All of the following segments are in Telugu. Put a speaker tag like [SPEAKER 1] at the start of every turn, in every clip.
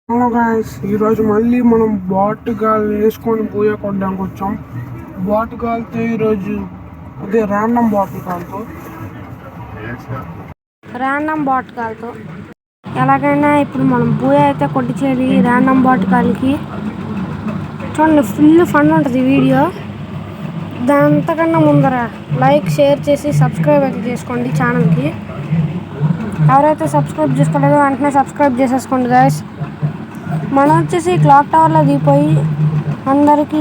[SPEAKER 1] హలో గాయస్, ఈరోజు మళ్ళీ మనం బాట్ గాల్ వేసుకొని పోయే కొట్టడానికి వచ్చాం. బాట్ గాల్తో ఈరోజు అదే ర్యాండమ్ బాట్ గాల్తో ఎలాగైనా ఇప్పుడు మనం బూయ అయితే కొట్టించేది ర్యాండమ్ బాట్ గాల్కి. చూడండి, ఫుల్ ఫన్ ఉంటుంది వీడియో. దాంతకన్నా ముందర లైక్, షేర్ చేసి సబ్స్క్రైబ్ అయితే చేసుకోండి ఛానల్కి. ఎవరైతే సబ్స్క్రైబ్ చేసుకోలేదో వెంటనే సబ్స్క్రైబ్ చేసేసుకోండి గాయస్. మనం వచ్చేసి క్లాక్ టవర్లో దిగిపోయి అందరికీ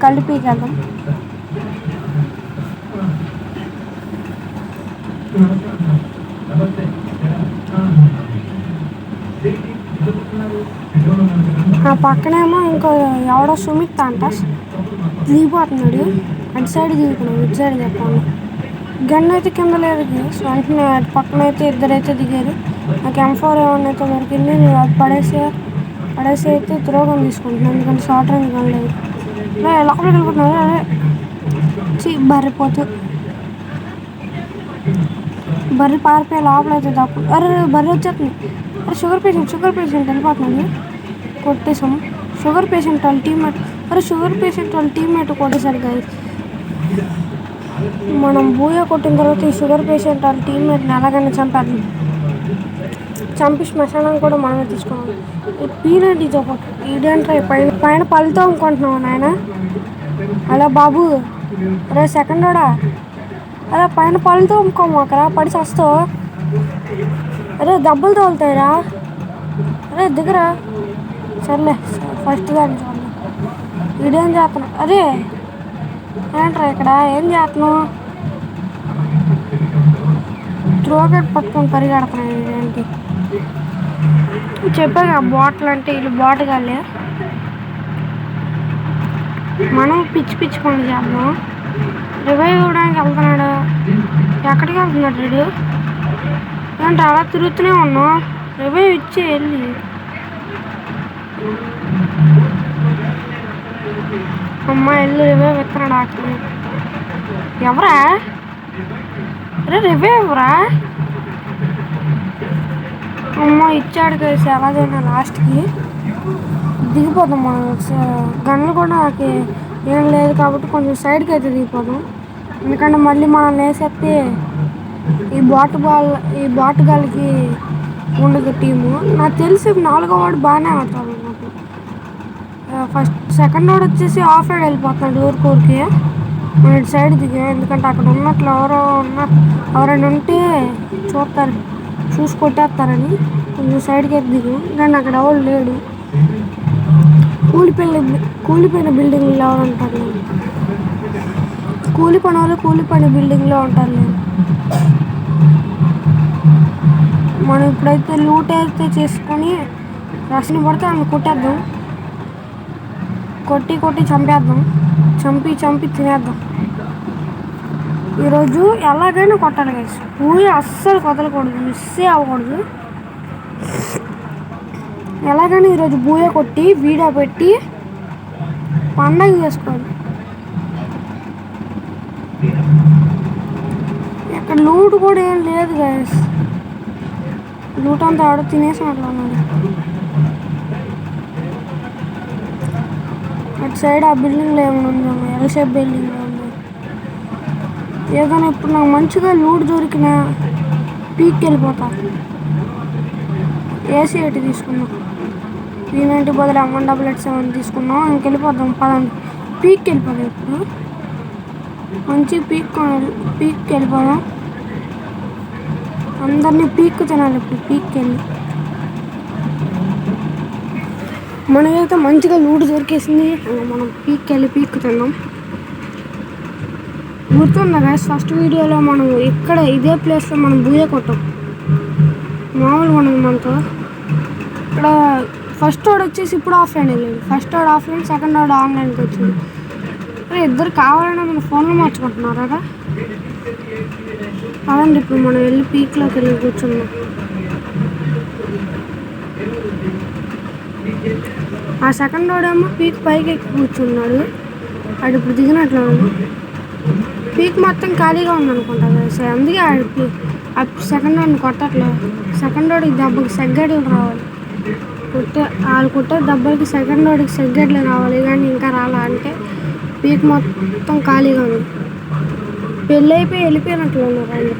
[SPEAKER 1] కలిపికెళ్దాం. ఆ పక్కనేమో ఇంకో ఎవడో సుమిత్ అంట దిగిపోతున్నాడు. అటు సైడ్ దిగుతున్నాడు, ఇటు సైడ్ చెప్పండి. గన్ అయితే కింద లేదు. వెంటనే అటు పక్కన అయితే ఇద్దరైతే దిగారు. నాకు M4 ఏమన్నా అయితే దొరికింది. నేను అది పడేసి అయితే త్రోగం తీసుకుంటున్నాను, ఎందుకంటే షార్ట్ రేంజ్ గన్ లేదు. లోపలికి వెళ్ళిపోతున్నాడు. బర్రె పారిపోయి లోపలైతే తప్పు. అరే బర్రె వచ్చేస్తుంది. అరే షుగర్ పేషెంట్ వెళ్ళిపోతున్నాడు. కొట్టేసాం. షుగర్ పేషెంట్ వాళ్ళ టీమ్మేట్ కొట్టేశాడు గాయస్. మనం బూయ కొట్టిన తర్వాత ఈ షుగర్ పేషెంట్ వాళ్ళ టీమ్మేట్ని ఎలాగైనా చంపి శ్మశానం కూడా మనమే తీసుకోవాలి. పీనట్ ఇది ఒకటి. ఇదేంట్రా పైన పళ్ళతో అనుకుంటున్నావు నాయన? అలా బాబు, అరే సెకండ్ వాడా, అరే పైన పళ్ళతో అమ్ముకోమాకరా, పడి వస్తావు. అరే దెబ్బలు తోలుతాయిరా. అరే దిగరా. సర్లే, ఫస్ట్ దాన్ని చూడండి. ఇదేం చేస్తున్నావు? అరే ఏంట్రా ఇక్కడ ఏం చేస్తున్నావు? త్రోగట్ పట్టుకొని పరిగెడుతున్నాయి. ఏంటి చెప్పాక బాటిల్ అంటే వీళ్ళు బాటగాలే. మనం పిచ్చి పనులు చేద్దాం. రివైవ్ ఇవ్వడానికి వెళ్తున్నాడు. ఎక్కడికి వెళ్తున్నాడు వీడు? ఏంటి అలా తిరుగుతూనే ఉన్నాం? రివైవ్ ఇచ్చి వెళ్ళి. అమ్మా వెళ్ళి రివైవ్ ఎత్తున్నాడు ఆటలు. ఎవరా? అరే రివైవ్ ఎవరా? అమ్మ ఇచ్చాడు కలిసి ఎలాగైనా లాస్ట్కి దిగిపోదాం. మనం గన్లు కూడా నాకు ఏం లేదు కాబట్టి కొంచెం సైడ్కి అయితే దిగిపోదాం. ఎందుకంటే మళ్ళీ మనం వేసేస్తే ఈ బాట్ గాల్కి ఉండదు టీము. నాకు తెలిసి 4వ వాడు బాగానే ఆడతాడు. నాకు సెకండ్ వాడు వచ్చేసి ఆఫ్ సైడ్ వెళ్ళిపోతున్నాడు ఊరికి. మనం ఇటు సైడ్ దిగా, ఎందుకంటే అక్కడ ఉన్నట్లు ఎవరైనా ఉంటే చూసి కొట్టేస్తారని కొంచెం సైడ్కి అయితే దిగు. కానీ అక్కడ ఎవరు లేడు. కూలిపోయిన బిల్డింగ్లో ఎవరు ఉంటారు? కూలిపోయిన బిల్డింగ్లో ఉంటారు. మనం ఇప్పుడైతే లూట్ అయితే చేసుకొని రసని పడితే ఆమె కొట్టేద్దాం. కొట్టి చంపేద్దాం. చంపి తినేద్దాం. ఈరోజు ఎలాగైనా కొట్టాలి గైస్. ఊరి అస్సలు కొదలకూడదు, మిస్సే అవ్వకూడదు. ఎలాగైనా ఈరోజు బూయ కొట్టి వీడియో పెట్టి పండగ చేసుకోవాలి. ఇక్కడ లూట్ కూడా ఏం లేదు గైస్. లూట్ అంతా ఆడ తినేసి అట్లా. అటు సైడ్ ఆ బిల్డింగ్లో ఏమైనా ఉందేమో, ఎల్ షేప్ బిల్డింగ్లో ఉంది. ఏదైనా ఇప్పుడు నాకు మంచిగా లూట్ దొరికిన పీక్కి వెళ్ళిపోతా. ఏసీ ఎయిట్ తీసుకున్నాం. P90 బదులు M188 తీసుకున్నాం. ఇంకెళ్ళిపోతాం పదండి. పీక్కి వెళ్ళిపోతాం. ఇప్పుడు మంచి పీక్కి వెళ్ళిపోదాం. అందరినీ పీక్కు తినాలి. ఇప్పుడు పీక్కి వెళ్ళి మనకైతే మంచిగా లూట్ దొరికేసింది. మనం పీక్కు తిన్నాం. గుర్తుందా గైస్, ఫస్ట్ వీడియోలో మనం ఇదే ప్లేస్లో మనం బూయ కొట్టాం. మామూలుగా ఉండదు మనతో. ఇక్కడ ఫస్ట్ వాడు వచ్చేసి ఇప్పుడు ఆఫ్లైన్ వెళ్ళాడు. ఫస్ట్ వాడు ఆఫ్లైన్, సెకండ్ వాడు ఆన్లైన్కి వచ్చింది. ఇద్దరు కావాలన్నా మన ఫోన్లో మార్చుకుంటున్నారా? అదండి, ఇప్పుడు మనం వెళ్ళి పీక్లోకి వెళ్ళి కూర్చున్నాం. ఆ సెకండ్ వాడేమో పీక్ పైకి ఎక్కి కూర్చున్నాడు. అది ఇప్పుడు దిగినట్లు పీక్ మొత్తం ఖాళీగా ఉందనుకుంటా. అందుకే సెకండ్ వాడిని కొట్టట్లేదు. సెకండ్ వాడికి దెబ్బకి సెగ్గడిలు రావాలి. వాళ్ళు కొట్టే దెబ్బలకి సెకండ్ వాడికి సెగ్గట్లు రావాలి కానీ ఇంకా రాలా అంటే పీక్ మొత్తం ఖాళీగా ఉంది. పెళ్ళి అయిపోయి వెళ్ళిపోయినట్లు ఉన్నారు వాళ్ళు.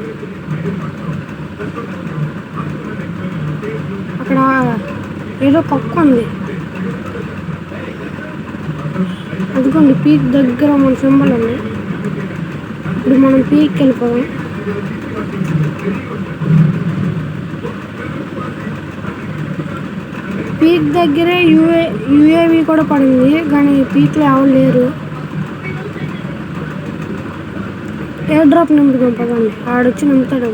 [SPEAKER 1] అక్కడ ఏదో కుక్క ఉంది, అదిగోండి పీక్ దగ్గర మన సింబల్ ఉంది. ఇప్పుడు మనం పీక్కి వెళ్ళిపోదాం. పీక్ దగ్గరే యుఏవి కూడా పడింది కానీ పీక్లో ఎవరు లేరు. ఎయిర్ డ్రాప్ నింపుదాం పదండి, ఆడొచ్చి నింపుతాడు.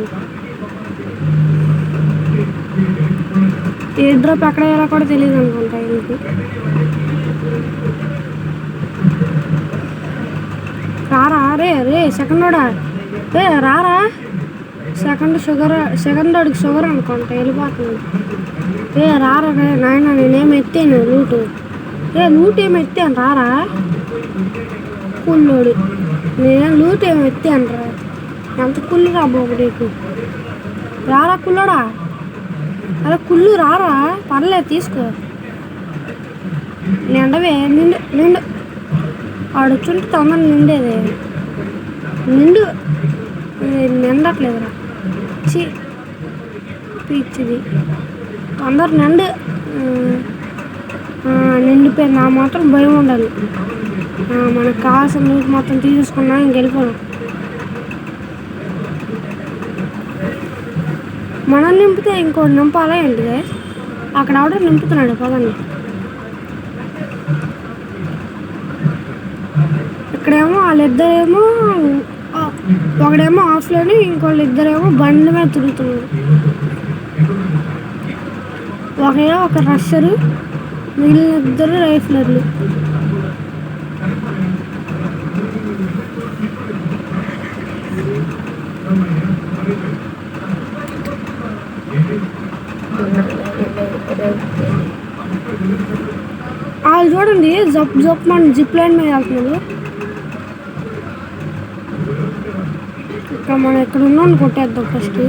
[SPEAKER 1] ఎయిర్ డ్రాప్ ఎక్కడ ఎలా కూడా తెలియదు అనుకుంటా ఇంటికి. రారా రే సెకండ్ వాడా, రారా. సెకండ్ వాడికి షుగర్ అనుకుంటా వెళ్ళిపోతుంది. రారా రే నాయన, నేనేమి ఎత్తాను లూటు. లూట్ ఏమి ఎత్తాను రారా. కుళ్ళోడు, నేనేం లూట్ ఏమి ఎత్తాను రా. ఎంత కుళ్ళు రా బాబు నీకు. రారా కుళ్ళోడా, అరే కుళ్ళు రారా, పర్లేదు తీసుకో. నిండవే నిండు ఆడొచ్చుంటే తొందర నిండేది. నిండట్లేదురా పిచ్చిది. తొందర నిండిపోయింది. నా మాత్రం భయం ఉండాలి. మనకు కావాల్సిన నీటి మొత్తం తీసేసుకున్నా ఇంకెళ్ళిపోయాం. మనం నింపితే ఇంకోటి నింపాలా ఏంటిదే. అక్కడ ఆవిడ నింపుతున్నాడు పదండి. ఇక్కడేమో వాళ్ళిద్దరేమో, ఒకడేమో ఆఫ్లోని, ఇంకోళ్ళు ఇద్దరేమో బండి మీద తిరుగుతున్నారు. ఒక రషరు, మిగిలిన ఇద్దరు రైఫ్లర్లు. వాళ్ళు చూడండి జప్ మన జిప్ లైన్ మీద వెళ్తున్నారు. ఇక్కడ మనం ఎక్కడ ఉన్నాం కొట్టేద్దాం. ఫస్ట్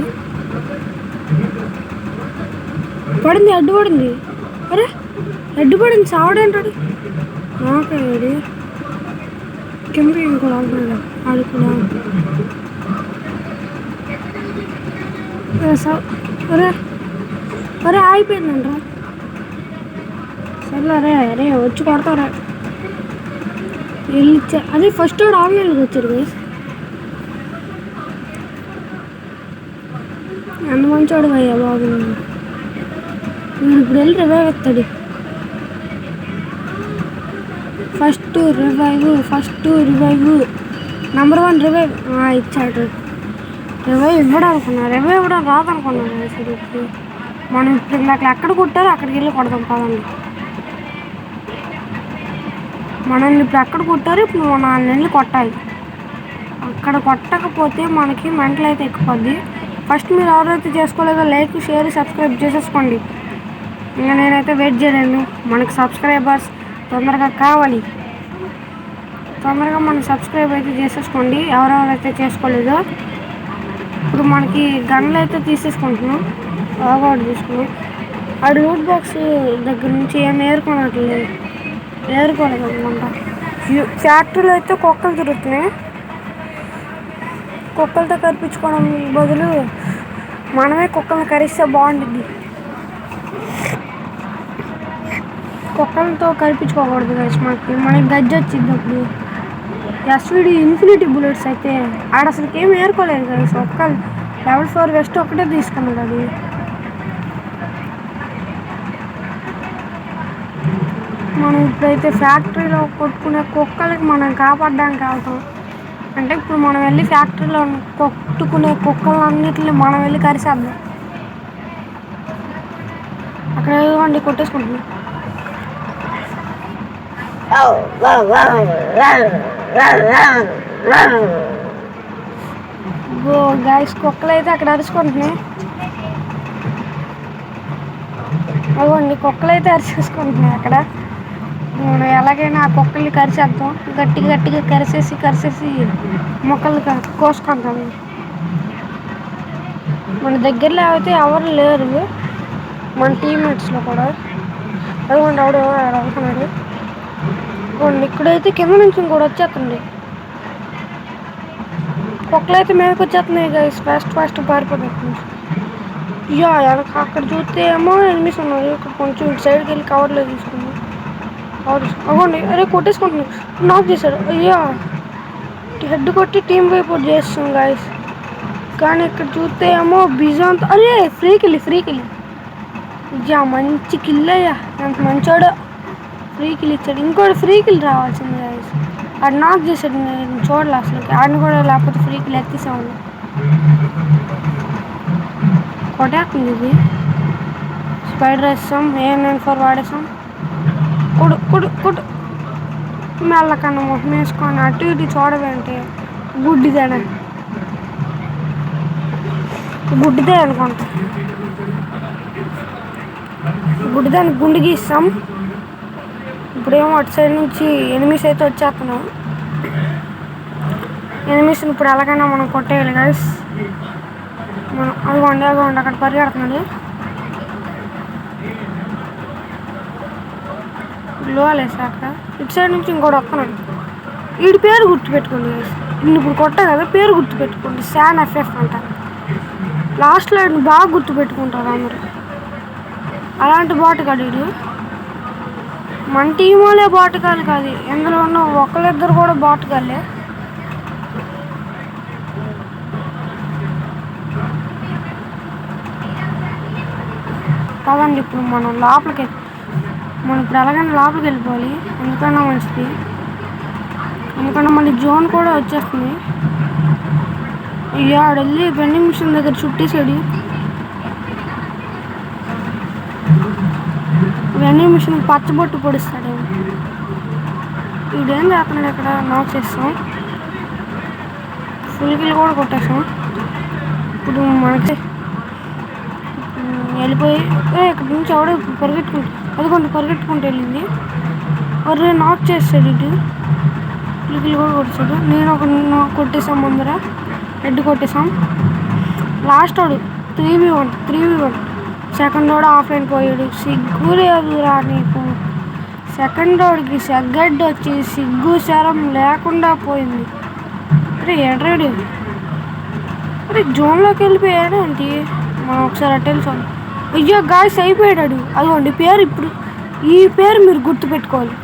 [SPEAKER 1] పడింది, అడ్డు పడింది. అరే అడ్డు పడింది, సావడేంటాడు నాకేది. కింద ఇంకోటి ఆడుకున్నాడు, ఆడుకున్నా. అరే ఆగిపోయిందంట. సరే అరే వచ్చి కొడతారా వెళ్ళిచ్చా. అదే ఫస్ట్ వాడు ఆన్లైన్కి వచ్చారు గైస్. ఎంత మంచివాడు అయ్యా బాబు. వీడు ఇప్పుడు వెళ్ళి రివైవ్ ఎత్తాడు. ఫస్ట్ రివైవ్ నెంబర్ 1 రివైవ్ ఇచ్చాడు. రివైవ్ ఇవ్వడం రాదనుకున్నాను అసలు. మనం ఇప్పుడు ఇందాక ఎక్కడ కొట్టారో అక్కడికి వెళ్ళి కొడదాం పదండి. మనల్ని ఇప్పుడు ఎక్కడ కొట్టారో ఇప్పుడు మనం వెళ్ళి కొట్టాలి. అక్కడ కొట్టకపోతే మనకి మెంటల్ అయితే ఎక్కిపోద్ది. ఫస్ట్ మీరు ఎవరైతే చేసుకోలేదో లైక్, షేర్, సబ్స్క్రైబ్ చేసేసుకోండి. ఇంకా నేనైతే వెయిట్ చేయలేను. మనకి సబ్స్క్రైబర్స్ తొందరగా కావాలి. తొందరగా మనం సబ్స్క్రైబ్ అయితే చేసేసుకోండి ఎవరెవరైతే చేసుకోలేదో. ఇప్పుడు మనకి గన్లు అయితే తీసేసుకుంటున్నాం. ఆగౌట్ తీసుకున్నాం. ఆ రూట్ బాక్స్ దగ్గర నుంచి ఏమి ఏరుకోలేదు అనుకుంటా. ఫ్యాక్టరీలో అయితే కుక్కలు తిరుగుతున్నాయి. కుక్కలతో కరిపించుకోవడం బదులు మనమే కుక్కలను కరిస్తే బాగుంటుంది. కుక్కలతో కరిపించుకోకూడదు గైస్. మనకి గజ్జి వచ్చింది అప్పుడు. ఎస్విడి ఇన్ఫినిటీ బుల్లెట్స్ అయితే ఆడ అసలుకి ఏమి ఏరుకోలేదు గైస్. ఒక్క లెవెల్ 4 వెస్ట్ ఒకటే తీసుకున్నాడు. అది మనం ఇప్పుడైతే ఫ్యాక్టరీలో కొట్టుకునే కుక్కలకి మనం కాపాడడానికి వెళ్తాం. అంటే ఇప్పుడు మనం వెళ్ళి ఫ్యాక్టరీలో కొట్టుకునే కుక్కలన్నిటిని మనం వెళ్ళి కరిసేద్దాం. అక్కడ ఏదో కొట్టేసుకుంటున్నాం. గాయస్ కుక్కలు అయితే అక్కడ అరుచుకుంటున్నాయి. అదిగోండి కుక్కలు అయితే అరిచేసుకుంటున్నాయి అక్కడ. మనం ఎలాగైనా ఆ కుక్కల్ని కరిచేద్దాం. గట్టిగా కరిసేసి మొక్కలు కోసుకుంటాం. మన దగ్గరలో అయితే ఎవరు లేరు మన టీమ్మేట్స్లో కూడా. అదిగోండి ఆవిడ అవుతున్నాడు. ఇక్కడైతే కింద నుంచి కూడా వచ్చేస్తుంది. కుక్కలైతే మీదకి వచ్చేస్తున్నాయి గైస్. ఫాస్ట్ పారిపోతుంది. యా అక్కడ చూస్తే ఏమో ఎనిమిస్ ఉన్నారు. ఇక్కడ కొంచెం ఇటు సైడ్కి వెళ్ళి కవర్లో తీసుకుంది. అవ్వండి అరే కొట్టేసుకుంటున్నాను. నాక్ చేశాడు. అయ్యా హెడ్ కొట్టి టీం వైపు చేస్తుంది గాయస్. కానీ ఇక్కడ చూస్తే ఏమో బిజాంత్ అరే ఫ్రీ కిల్ యా మంచి కిల్ అయ్యా. ఎంత మంచోడో ఫ్రీ కిల్ ఇచ్చాడు. ఇంకోటి ఫ్రీ కిల్ రావాల్సింది గాయస్. ఆడు నాక్ చేశాడు. నేను చూడాలి అసలు ఆడిని కూడా, లేకపోతే ఫ్రీ కిల్ ఎత్తేసాము. కొట్టేస్తుంది ఇది. స్పైడర్ వేస్తాం. A94 వాడేస్తాం. కొడు మెల్లకన్నా మొహం వేసుకొని అటు ఇటు చూడవేంటి. గుడ్డిదే అనుకుంటా. గుడ్డిదానికి గుండు గీస్తాం. ఇప్పుడేమో అటు సైడ్ నుంచి ఎనిమిస్ అయితే వచ్చేస్తున్నాం. ఎనిమిస్ని ఇప్పుడు ఎలాగైనా మనం కొట్టేయాలి గైస్. మనం అదిగోండి అక్కడ పరిగెడుతున్నాడు. లోలేసాక ఇటు సైడ్ నుంచి ఇంకోటి వస్తున్నాడు. వీడి పేరు గుర్తుపెట్టుకోండి గైస్. ఇప్పుడు కొట్టా కదా, పేరు గుర్తుపెట్టుకోండి. శాన్ FF అంట. లాస్ట్లో వీడిని బాగా గుర్తుపెట్టుకుంటారు అందరూ. అలాంటి బాటుగాడు వీడు. మన టీంలోనే బాటుగాలు కాదు, ఇందులో ఉన్న ఒకళ్ళిద్దరు కూడా బాటుగాలే. కాదండి ఇప్పుడు మనం ఇప్పుడు ఎలాగైనా లోపలికి వెళ్ళిపోవాలి. ఎందుకన్నా మంచిది. ఎందుకన్నా మళ్ళీ జోన్ కూడా వచ్చేస్తుంది. ఆడు వెళ్ళి వెండింగ్ మిషన్ దగ్గర చుట్టేసాడు. Vending machine పచ్చబొట్టు పొడిస్తాడు. వీడేం చేస్తున్నాడు ఇక్కడ. నాక్ చేస్తాం. ఫుల్ కిల్ కూడా కొట్టేస్తాం. ఇప్పుడు మనకి వెళ్ళిపోయి ఇక్కడ నుంచి ఎవడో పరిగెట్టుకుంటూ వెళ్ళింది. అరే నాక్ చేస్తాడు ఇటు. ఫుల్ కిల్ కూడా కొట్టేసాడు. నేను ఒక కొట్టేసాం. ముందర హెడ్ కొట్టేసాం. లాస్ట్ వాడు 3v1 సెకండ్ వాడు ఆఫ్లైన్ పోయాడు. సిగ్గు లేదురా నీకు. సెకండ్ వాడికి సెగ్గడ్డ వచ్చి సిగ్గు శరం లేకుండా పోయింది. అరే ఎడ్రాడు. అరే జోన్లోకి వెళ్ళిపోయాడు ఏంటి. మనం ఒకసారి అటు వెళ్ళి అయ్యో గాయస్ అయిపోయాడు. అదిగోండి పేరు. ఇప్పుడు ఈ పేరు మీరు గుర్తుపెట్టుకోవాలి.